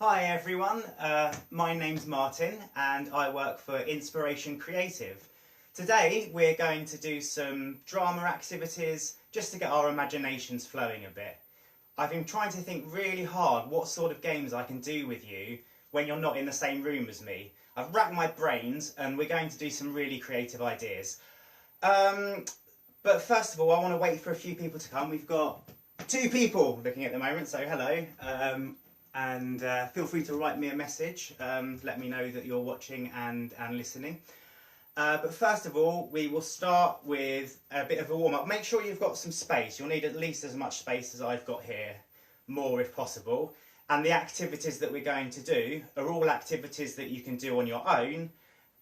Hi everyone, my name's Martin and I work for Inspiration Creative. Today we're going to do some drama activities just to get our imaginations flowing a bit. I've been trying to think really hard what sort of games I can do with you when you're not in the same room as me. I've racked my brains and we're going to do some really creative ideas. But first of all I want to wait for a few people to come. We've got 2 people looking at the moment, so hello. And feel free to write me a message, let me know that you're watching and listening. But first of all, we will start with a bit of a warm-up. Make sure you've got some space. You'll need at least as much space as I've got here, more if possible. And the activities that we're going to do are all activities that you can do on your own,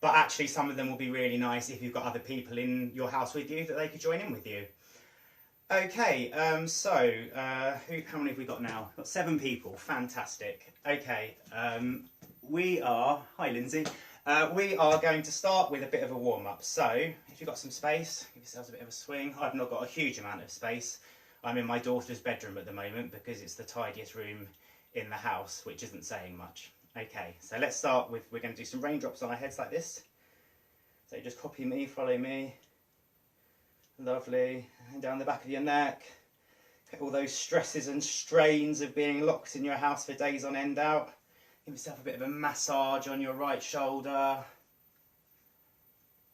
but actually some of them will be really nice if you've got other people in your house with you that they could join in with you. Okay, how many have we got now? We've got 7 people, fantastic. Okay, hi Lindsay, we are going to start with a bit of a warm-up. So, if you've got some space, give yourselves a bit of a swing. I've not got a huge amount of space. I'm in my daughter's bedroom at the moment because it's the tidiest room in the house, which isn't saying much. Okay, so let's start with, we're going to do some raindrops on our heads like this. So just copy me, follow me. Lovely, and down the back of your neck. Get all those stresses and strains of being locked in your house for days on end out. Give yourself a bit of a massage on your right shoulder.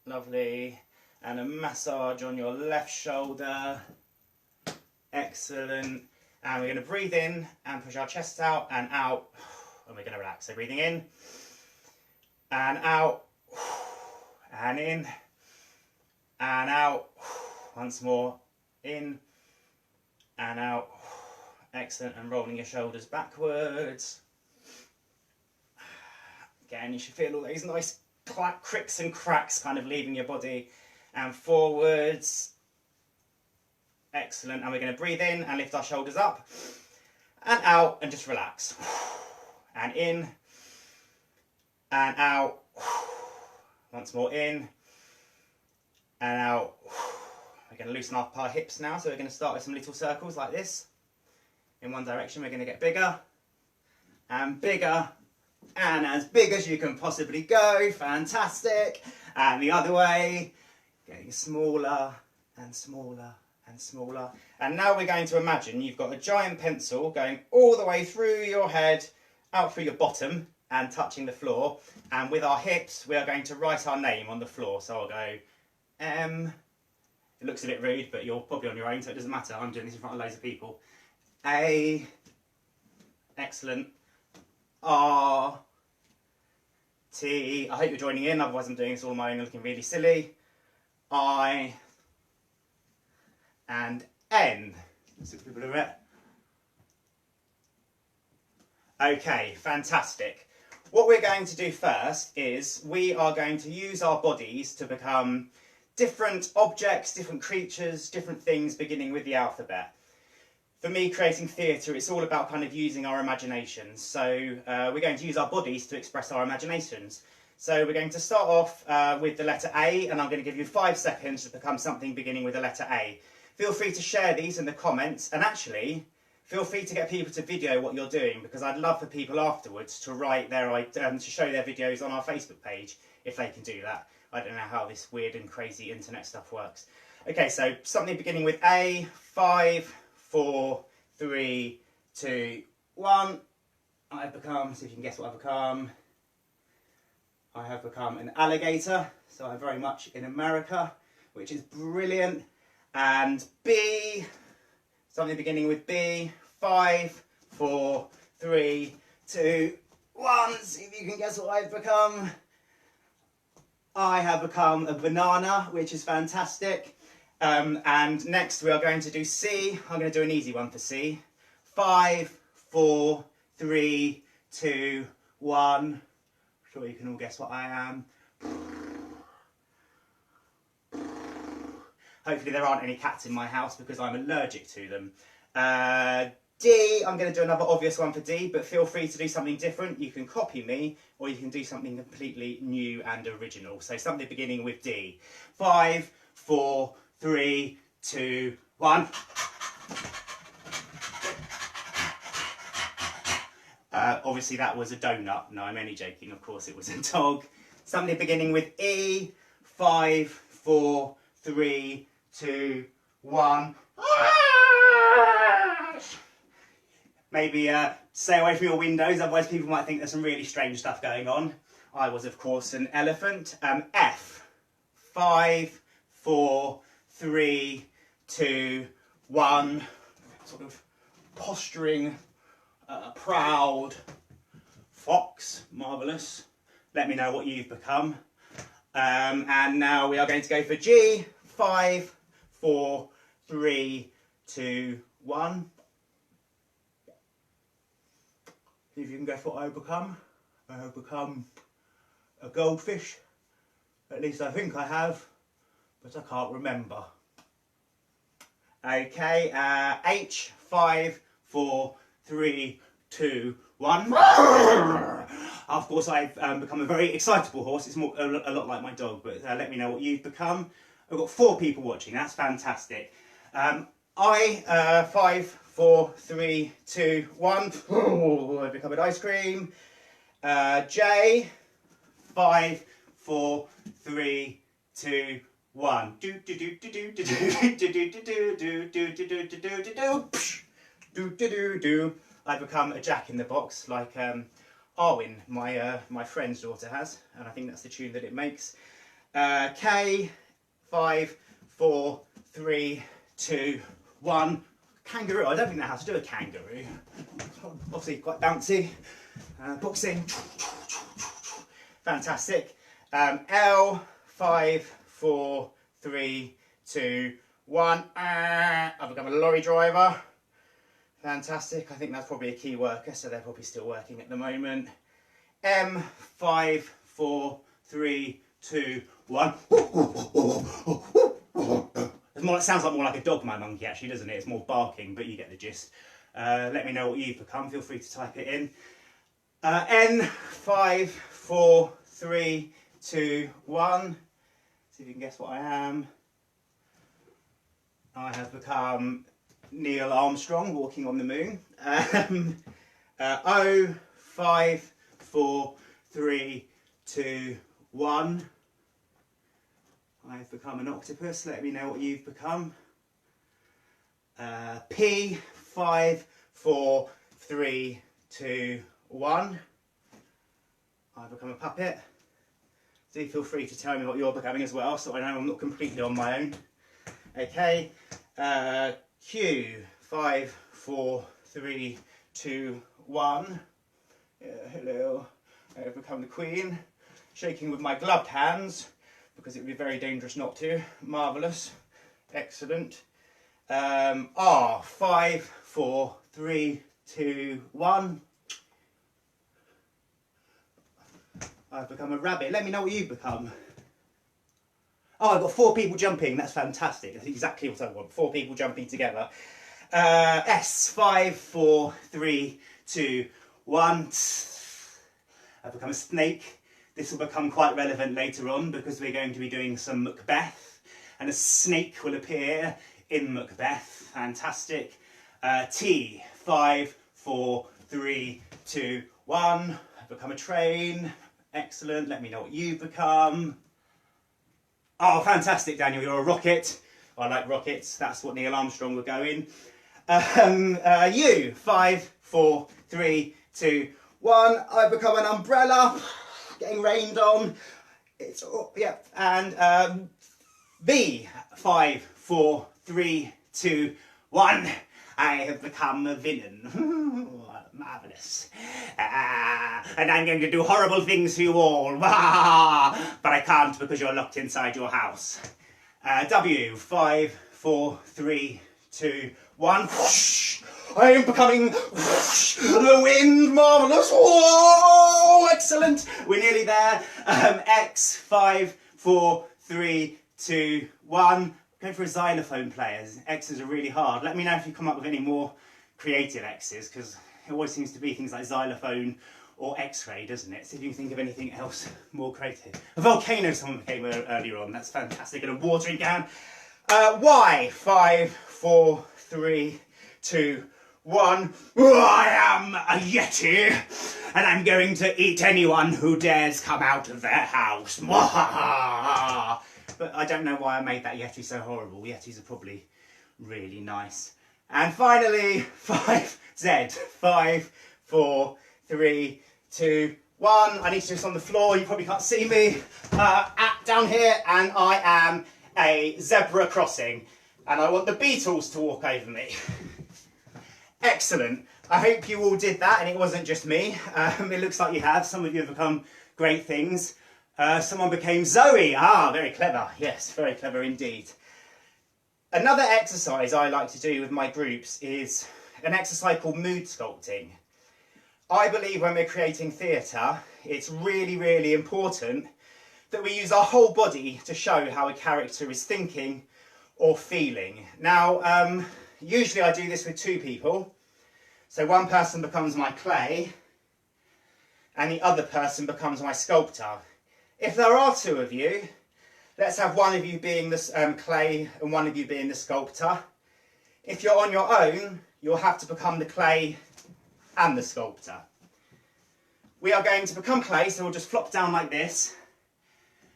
Lovely, and a massage on your left shoulder. Excellent. And we're going to breathe in and push our chest out and out, and we're going to relax. So breathing in and out and in and out. Once more, in and out. Excellent, and rolling your shoulders backwards. Again, you should feel all those nice cricks and cracks kind of leaving your body, and forwards. Excellent, and we're going to breathe in and lift our shoulders up and out and just relax. And in and out. Once more, in and out. We're going to loosen up our hips now, so we're going to start with some little circles like this. In one direction, we're going to get bigger and bigger and as big as you can possibly go. Fantastic. And the other way, getting smaller and smaller and smaller. And now we're going to imagine you've got a giant pencil going all the way through your head, out through your bottom and touching the floor. And with our hips, we are going to write our name on the floor. So I'll go M. It looks a bit rude, but you're probably on your own, so it doesn't matter. I'm doing this in front of loads of people. A. Excellent. R. T. I hope you're joining in, otherwise I'm doing this all on my own and looking really silly. I. And N. Okay, fantastic. What we're going to do first is we are going to use our bodies to become different objects, different creatures, different things beginning with the alphabet. For me, creating theatre, it's all about kind of using our imaginations. So we're going to use our bodies to express our imaginations. So we're going to start off with the letter A, and I'm going to give you 5 seconds to become something beginning with the letter A. Feel free to share these in the comments, and actually, feel free to get people to video what you're doing, because I'd love for people afterwards to write to show their videos on our Facebook page, if they can do that. I don't know how this weird and crazy internet stuff works. Okay, so something beginning with A. 5, 4, 3, 2, 1. I've become, see if you can guess what I've become. I have become an alligator, so I'm very much in America, which is brilliant. And B, something beginning with B. 5, 4, 3, 2, 1. See if you can guess what I've become. I have become a banana, which is fantastic. And next we are going to do C. I'm going to do an easy one for C. 5, 4, 3, 2, 1. I'm sure you can all guess what I am. Hopefully there aren't any cats in my house because I'm allergic to them. D, I'm going to do another obvious one for D, but feel free to do something different. You can copy me, or you can do something completely new and original. So something beginning with D. 5, 4, 3, 2, 1. Obviously that was a donut. No, I'm only joking. Of course it was a dog. Something beginning with E. 5, 4, 3, 2, 1. Maybe stay away from your windows, otherwise people might think there's some really strange stuff going on. I was, of course, an elephant. F. 5, 4, 3, 2, 1. Sort of posturing, proud fox. Marvellous. Let me know what you've become. And now we are going to go for G. 5, 4, 3, 2, 1. See if you can guess what I have become. I have become a goldfish. At least I think I have, but I can't remember. Okay, H. 5, 4, 3, 2, 1. Of course, I've become a very excitable horse. It's more, a lot like my dog, but let me know what you've become. I've got 4 people watching. That's fantastic. I. 5, 4, 3, 2, 1. Oh, I've become an ice cream. J. 5, 4, 3, 2, 1. Do do do do do do do do do do do do do do do do. I've become a Jack in the Box, like Arwen, my friend's daughter has, and I think that's the tune that it makes. K. 5, 4, 3, 2, 1. Kangaroo. I don't think I know how to do a kangaroo. Obviously quite bouncy. Boxing. Fantastic. L. 5, 4, 3, 2, 1. I've become a lorry driver. Fantastic. I think that's probably a key worker, so they're probably still working at the moment. M. 5, 4, 3, 2, 1. It sounds more like a dog, my monkey, actually, doesn't it? It's more barking, but you get the gist. Let me know what you've become. Feel free to type it in. N. 5, 4, 3, 2, 1. See if you can guess what I am. I have become Neil Armstrong walking on the moon. O. 5, 4, 3, 2, 1. I've become an octopus. Let me know what you've become. P. 5, 4, 3, 2, 1. I've become a puppet. Do feel free to tell me what you're becoming as well, so I know I'm not completely on my own. Okay. Q. 5, 4, 3, 2, 1. Hello. I've become the Queen. Shaking with my gloved hands, because it would be very dangerous not to. Marvellous. Excellent. R. 5, 4, 3, 2, 1. I've become a rabbit. Let me know what you've become. Oh, I've got 4 people jumping. That's fantastic. That's exactly what I want. 4 people jumping together. S. 5, 4, 3, 2, 1. I've become a snake. This will become quite relevant later on because we're going to be doing some Macbeth, and a snake will appear in Macbeth. Fantastic. T. 5, 4, 3, 2, 1. I've become a train. Excellent. Let me know what you've become. Oh, fantastic, Daniel. You're a rocket. I like rockets. That's what Neil Armstrong would go in. U. 5, 4, 3, 2, 1. I've become an umbrella. Getting rained on. It's yeah. And V. 5, 4, 3, 2, 1. I have become a villain. Marvellous. And I'm going to do horrible things to you all. But I can't because you're locked inside your house. W. 5, 4, 3, 2, 1. I am becoming the wind. Marvellous. Whoa, excellent. We're nearly there. X. 5, 4, 3, 2, 1. Go for a xylophone player. X's are really hard. Let me know if you come up with any more creative X's, because it always seems to be things like xylophone or X-ray, doesn't it? See if you can think of anything else more creative. A volcano someone came earlier on. That's fantastic. And a watering can. Y. 5, 4, 3, 2, 1. I am a Yeti, and I'm going to eat anyone who dares come out of their house. But I don't know why I made that Yeti so horrible. Yetis are probably really nice. And finally, 5, Z. 5, 4, 3, 2, 1. I need to do this on the floor. You probably can't see me. Down here, and I am a zebra crossing. And I want the Beatles to walk over me. Excellent. I hope you all did that, and it wasn't just me. It looks like you have. Some of you have become great things. Someone became Zoe. Ah, very clever. Yes, very clever indeed. Another exercise I like to do with my groups is an exercise called mood sculpting. I believe when we're creating theatre, it's really, really important that we use our whole body to show how a character is thinking or feeling. Now, usually I do this with 2 people. So one person becomes my clay and the other person becomes my sculptor. If there are 2 of you, let's have one of you being the clay and one of you being the sculptor. If you're on your own, you'll have to become the clay and the sculptor. We are going to become clay, so we'll just flop down like this,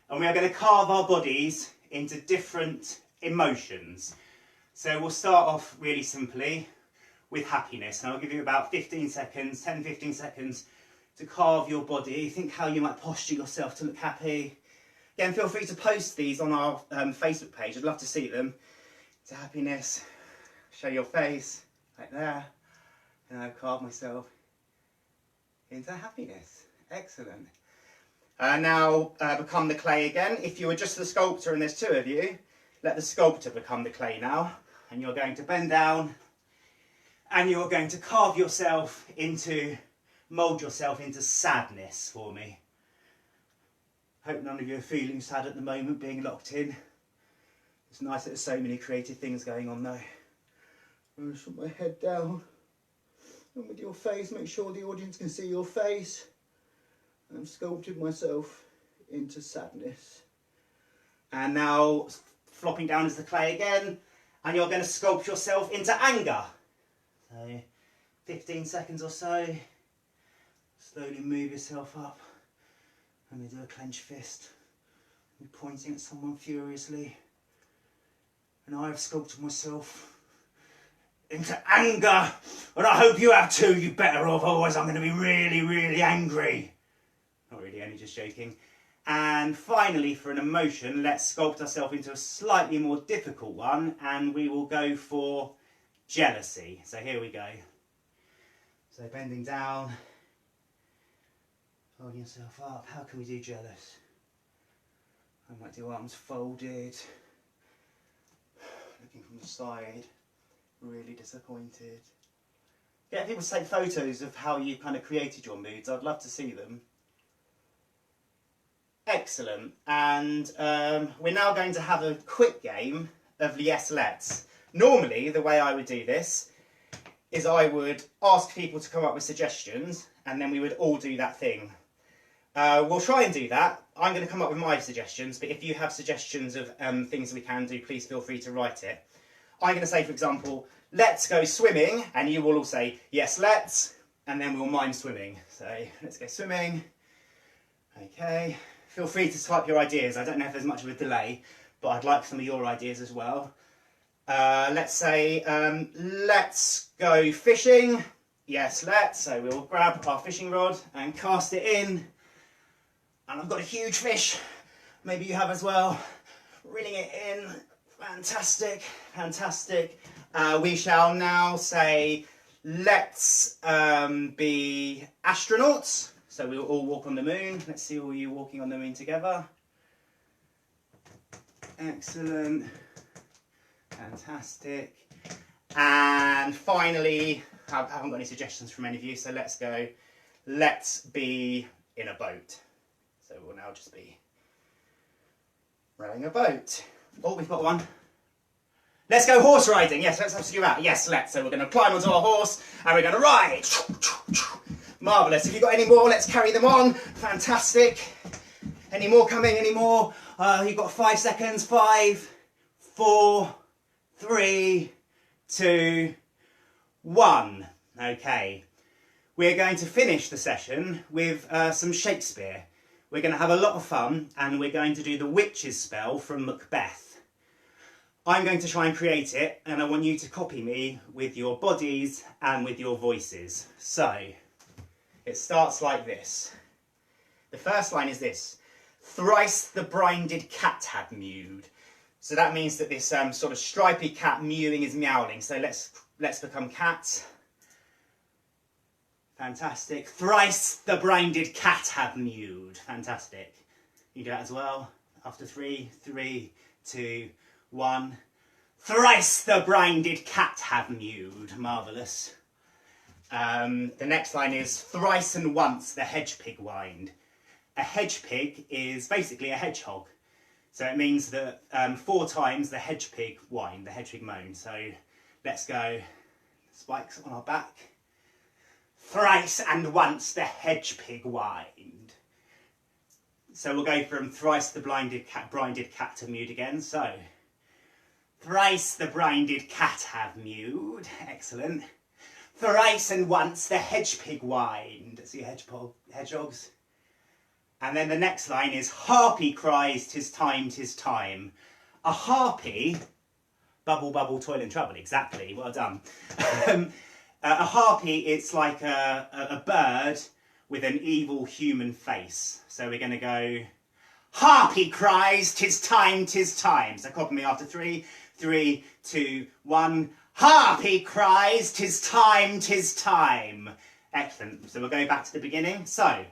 and we are going to carve our bodies into different emotions. So we'll start off really simply with happiness, and I'll give you about 15 seconds, 10-15 seconds to carve your body. Think how you might posture yourself to look happy. Again, feel free to post these on our Facebook page. I'd love to see them. To happiness, show your face, like there. And I've carved myself into happiness. Excellent. Now become the clay again. If you were just the sculptor and there's 2 of you, let the sculptor become the clay now. And you're going to bend down and you're going to carve yourself into, mould yourself into sadness for me. Hope none of you are feeling sad at the moment, being locked in. It's nice that there's so many creative things going on though. I'm going to put my head down. And with your face, make sure the audience can see your face. I've sculpted myself into sadness. And now flopping down as the clay again. And you're going to sculpt yourself into anger. So 15 seconds or so. Slowly move yourself up. And we do a clenched fist. You're pointing at someone furiously. And I have sculpted myself into anger. And I hope you have too, you better off, otherwise I'm going to be really, really angry. Not really, only just joking. And finally, for an emotion, let's sculpt ourselves into a slightly more difficult one, and we will go for jealousy. So here we go. So bending down, holding yourself up. How can we do jealous? I might do arms folded, looking from the side, really disappointed. Get people to take photos of how you kind of created your moods. I'd love to see them. Excellent. And we're now going to have a quick game of Yes Let's. Normally, the way I would do this is I would ask people to come up with suggestions, and then we would all do that thing. We'll try and do that. I'm going to come up with my suggestions, but if you have suggestions of things we can do, please feel free to write it. I'm going to say, for example, let's go swimming, and you will all say, yes, let's, and then we'll mime swimming. So, let's go swimming. Okay. Feel free to type your ideas. I don't know if there's much of a delay, but I'd like some of your ideas as well. Let's say, let's go fishing. Yes, let's. So we'll grab our fishing rod and cast it in. And I've got a huge fish. Maybe you have as well. Reeling it in. Fantastic, fantastic. We shall now say, let's be astronauts. So we'll all walk on the moon. Let's see all you walking on the moon together. Excellent. Fantastic. And finally, I haven't got any suggestions from any of you, so let's go. Let's be in a boat. So we'll now just be rowing a boat. Oh, we've got one. Let's go horse riding. Yes, let's have to do that. Yes, let's. So we're going to climb onto our horse and we're going to ride. Marvellous. Have you got any more? Let's carry them on. Fantastic. Any more coming? Any more? You've got 5 seconds. 5, 4, 3, 2, 1. Okay. We're going to finish the session with some Shakespeare. We're going to have a lot of fun and we're going to do the witch's spell from Macbeth. I'm going to try and create it and I want you to copy me with your bodies and with your voices. So, it starts like this. The first line is this. Thrice the brinded cat had mewed. So that means that this sort of stripy cat mewing is meowling. So let's become cat. Fantastic. Thrice the brinded cat had mewed. Fantastic. You do that as well. After 3, 3, 2, 1. Thrice the brinded cat had mewed. Marvellous. The next line is thrice and once the hedge pig whined. A hedge pig is basically a hedgehog. So it means that 4 times the hedge pig whined, the hedge pig moaned. So let's go. Spikes on our back. Thrice and once the hedge pig whined. So we'll go from thrice the brinded cat to mewed again. So thrice the brinded cat have mewed. Excellent. Thrice and once the hedge pig whined. See hedgehogs. And then the next line is harpy cries, 'tis time, 'tis time. A harpy, bubble, bubble, toil and trouble, exactly, well done. A harpy, it's like a bird with an evil human face. So we're going to go, harpy cries, 'tis time, 'tis time. So copy me after 3, 3, 2, 1. Harpy cries, 'tis time, 'tis time. Excellent. So we'll go back to the beginning. So,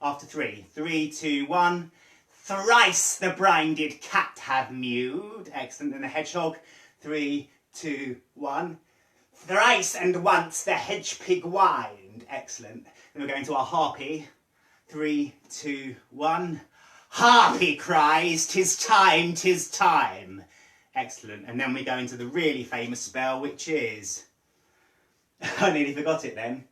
after 3, 3, 2, 1. Thrice the brinded cat had mewed. Excellent. And the hedgehog. 3, 2, 1. Thrice and once the hedge pig whined. Excellent. Then we're going to our harpy. 3, 2, 1. Harpy cries, 'tis time, 'tis time. Excellent. And then we go into the really famous spell, which is... I nearly forgot it then.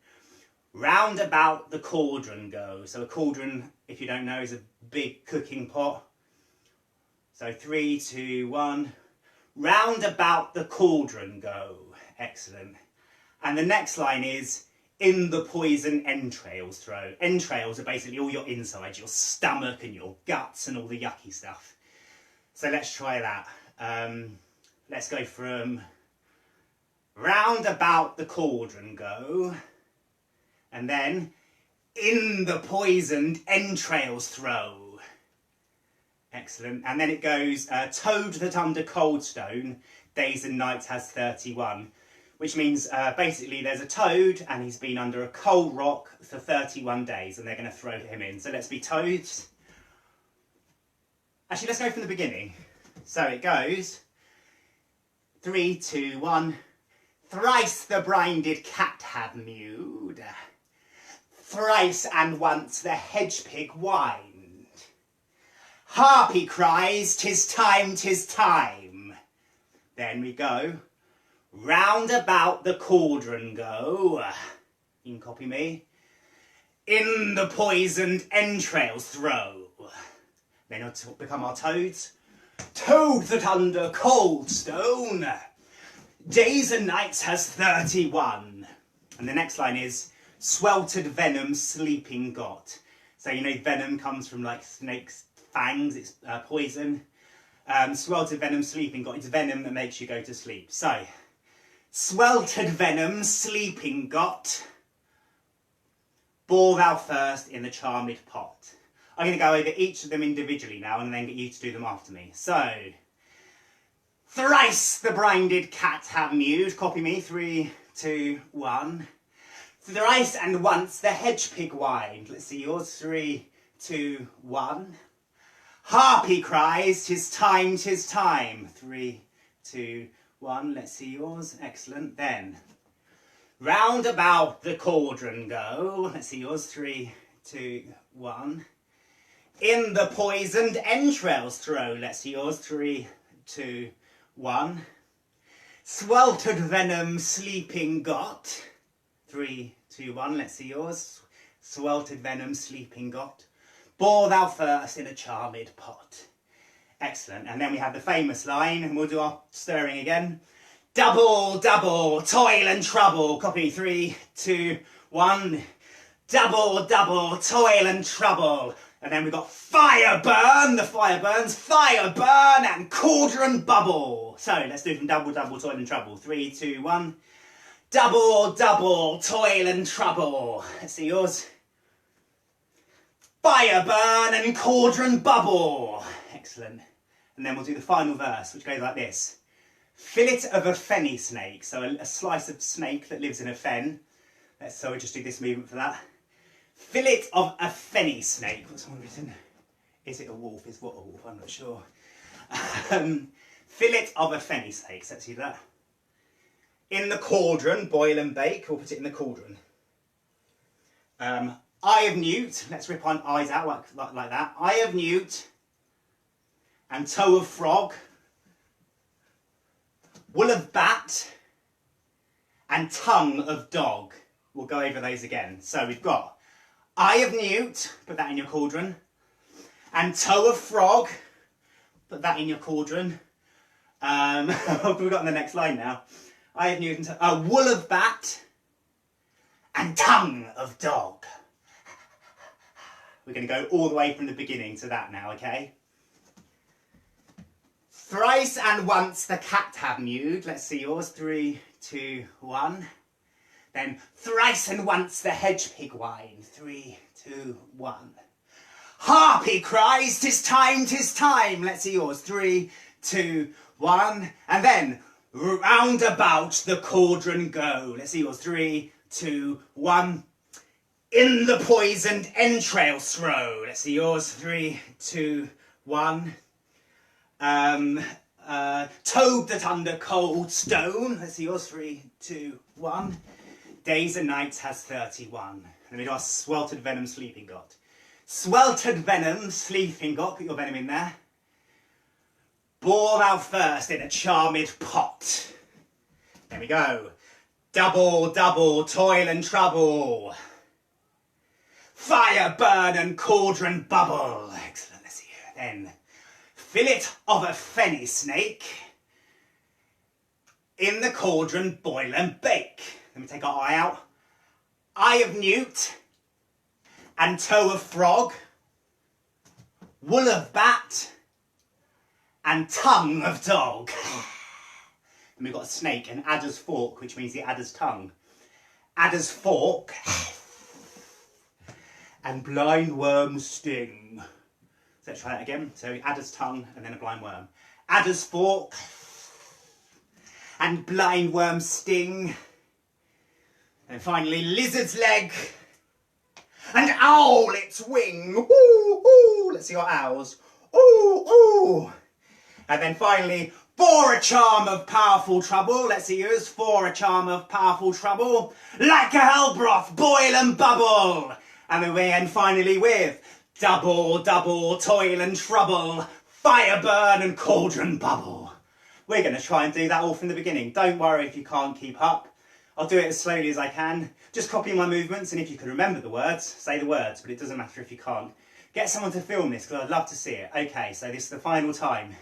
Round about the cauldron go. So a cauldron, if you don't know, is a big cooking pot. So 3, 2, 1. Round about the cauldron go. Excellent. And the next line is, in the poison entrails throw. Entrails are basically all your insides, your stomach and your guts and all the yucky stuff. So let's try that. Let's go from round about the cauldron go. And then, in the poisoned entrails throw. Excellent. And then it goes, toad that under cold stone, days and nights has 31. Which means, basically, there's a toad and he's been under a cold rock for 31 days and they're going to throw him in. So let's be toads. Actually, let's go from the beginning. So it goes, 3, 2, 1. Thrice the brinded cat had mewed. Thrice and once the hedge pig whined. Harpy cries, 'tis time, 'tis time. Then we go, round about the cauldron go. You can copy me. In the poisoned entrails throw. Then it'll become our toads. Toad that under cold stone, days and nights has 31. And the next line is, sweltered venom sleeping got. So you know venom comes from like snakes' fangs, it's poison. Sweltered venom sleeping got, it's venom that makes you go to sleep. So, sweltered venom sleeping got, bore thou first in the charmed pot. I'm going to go over each of them individually now and then get you to do them after me. So, thrice the brinded cat have mewed. Copy me. 3, 2, 1. Thrice and once the hedge pig whined. Let's see yours. 3, 2, 1. Harpy cries, 'tis time, 'tis time. 3, 2, 1. Let's see yours. Excellent. Then, round about the cauldron go. Let's see yours. 3, 2, 1. In the poisoned entrails throw. Let's see yours. 3, 2, 1. Sweltered venom sleeping got. 3, 2, 1. Let's see yours. Sweltered venom sleeping got. Bore thou first in a charmed pot. Excellent. And then we have the famous line, and we'll do our stirring again. Double, double, toil and trouble. Copy, 3, 2, 1. Double, double, toil and trouble. And then we've got fire burn, the fire burns, fire burn and cauldron bubble. So let's do from double, double, toil and trouble. 3, 2, 1. Double, double, toil and trouble. Let's see yours. Fire burn and cauldron bubble. Excellent. And then we'll do the final verse, which goes like this. Fillet of a fenny snake. So a slice of snake that lives in a fen. So we'll just do this movement for that. Fillet of a fenny snake. What's someone written? Is it a wolf? Is what a wolf? I'm not sure. Fillet of a fenny snake. So let's do that. In the cauldron, boil and bake. We'll put it in the cauldron. Eye of newt. Let's rip our eyes out like that. Eye of newt. And toe of frog. Wool of bat. And tongue of dog. We'll go over those again. So we've got eye of newt, put that in your cauldron. And toe of frog, put that in your cauldron. We've got on the next line now. Eye of newt and wool of bat and tongue of dog. We're going to go all the way from the beginning to that now, okay? Thrice and once the cat have mewed. Let's see yours. 3, 2, 1. Then thrice and once the hedge pig whined. 3, 2, 1. Harpy cries, 'tis time, 'tis time. Let's see yours. 3, 2, 1. And then round about the cauldron go. Let's see yours. 3, 2, 1. In the poisoned entrails throw. Let's see yours. 3, 2, 1. Toad that under cold stone. Let's see yours. 3, 2, 1. Days and nights has 31. And we do our sweltered venom sleeping got. Sweltered venom sleeping got. Put your venom in there. Bore thou first in a charmed pot. There we go. Double, double, toil and trouble. Fire burn and cauldron bubble. Excellent. Let's see here. Then fillet of a fenny snake. In the cauldron boil and bake. Let me take our eye out. Eye of newt and toe of frog, wool of bat and tongue of dog. And we've got a snake, an adder's fork, which means the adder's tongue. Adder's fork and blind worm's sting. So let's try that again. So adder's tongue and then a blind worm. Adder's fork and blind worm's sting. And finally, lizard's leg and owlet's wing. Ooh, ooh. Let's see our owls. Ooh, ooh. And then finally, for a charm of powerful trouble. Let's see yours. For a charm of powerful trouble. Like a hell broth, boil and bubble. And then we end finally with double, double, toil and trouble. Fire burn and cauldron bubble. We're going to try and do that all from the beginning. Don't worry if you can't keep up. I'll do it as slowly as I can. Just copy my movements, and if you can remember the words, say the words, but it doesn't matter if you can't. Get someone to film this, because I'd love to see it. Okay, so this is the final time.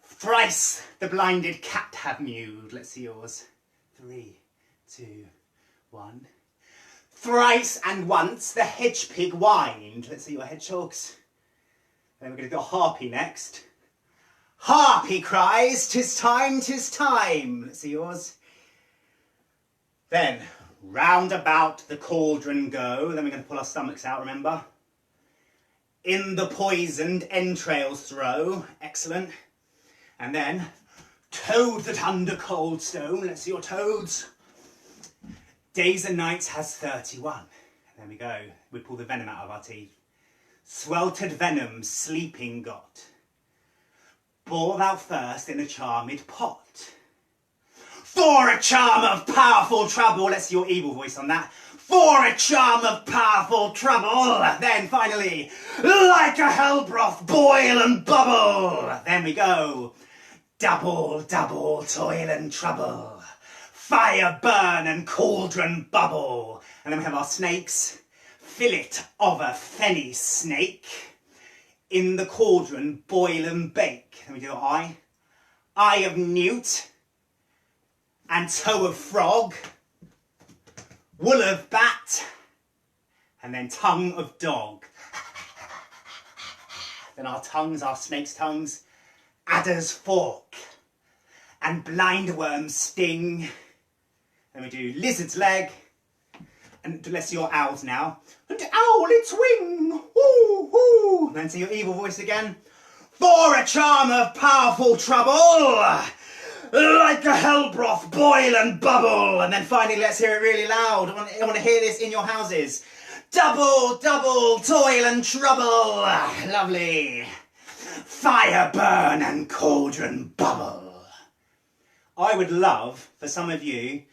Thrice the blinded cat have mewed. Let's see yours. 3, 2, 1. Thrice and once the hedge pig whined. Let's see your hedgehogs. Then we're going to do a harpy next. Harpy cries, 'tis time, 'tis time. Let's see yours. Then, round about the cauldron go. Then we're going to pull our stomachs out, remember? In the poisoned entrails throw. Excellent. And then, toad that under cold stone. Let's see your toads. Days and nights has 31. There we go. We pull the venom out of our teeth. Sweltered venom sleeping got. Bore thou first in a charmed pot. For a charm of powerful trouble. Let's see your evil voice on that. For a charm of powerful trouble. Then finally, like a hell broth, boil and bubble. Then we go. Double, double, toil and trouble. Fire burn and cauldron bubble. And then we have our snakes. Fillet of a fenny snake. In the cauldron boil and bake. Then we do our eye. eye of newt, and toe of frog, wool of bat, and then tongue of dog. Then our tongues, our snake's tongues, adder's fork, and blindworm's sting. Then we do lizard's leg, and let's see your owls now. And owlet's wing, woo, woo. And then see your evil voice again. For a charm of powerful trouble, like a hell broth, boil and bubble. And then finally, let's hear it really loud. I want to hear this in your houses. Double, double, toil and trouble. Lovely. Fire burn and cauldron bubble. I would love for some of you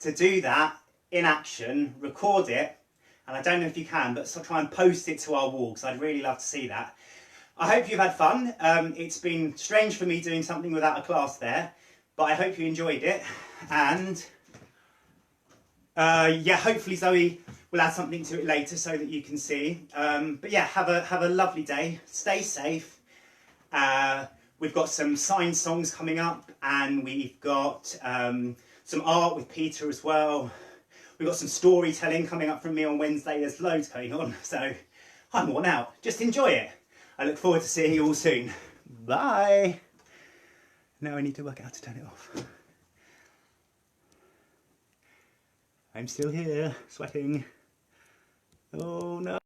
to do that in action, record it, and I don't know if you can, but try and post it to our wall, because I'd really love to see that. I hope you've had fun. It's been strange for me doing something without a class there, but I hope you enjoyed it. And yeah, hopefully Zoe will add something to it later so that you can see. But yeah, have a lovely day. Stay safe. We've got some signed songs coming up, and we've got some art with Peter as well. We've got some storytelling coming up from me on Wednesday. There's loads going on, so I'm worn out. Just enjoy it. I look forward to seeing you all soon. Bye. Now I need to work out how to turn it off. I'm still here, sweating. Oh no.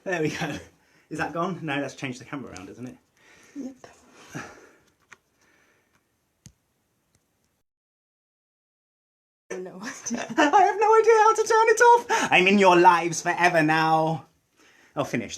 There we go. Is that gone? No, that's changed the camera around, isn't it? Yep. No idea. I have no idea how to turn it off. I'm in your lives forever now. I'll finish.